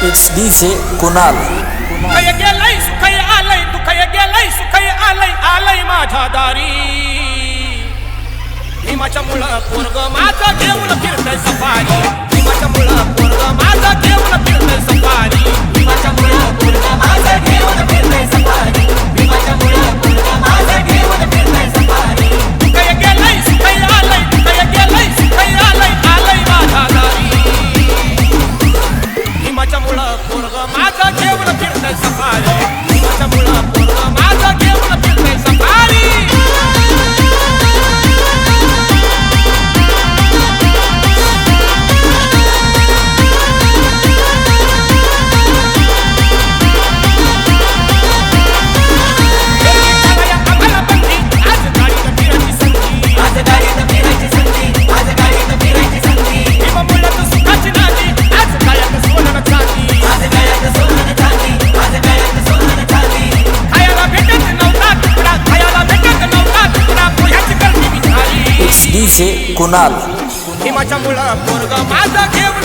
It's DJ Kunal. सुखय गेलय सुखय आलय दुखय गेलय सुखय आलय आलय माझ्या दारी भीमाच्या मुळं पोरग माझं घेऊन फिरतय सफारी भीमाच्या मुळं पोरग माझं घेऊन फिरतय सफारी भीमाच्या मुळं पोरग माझं घेऊन फिरतय सफारी भीमाच्या मुळं पोरग माझं घेऊन फिरतय सफारी सुखय गेलय सुखय आलय दुखय गेलय सुखय आलय आलय माझ्या दारी भीमाच्या मुळं पोरग माझं घेऊन फिरतय सफारी भीमाच्या मुळं पोरग माझं घेऊन फिरतय सफारी It's DJ कुणाल. भीमाच्या मुळं पोरग माझं घेऊन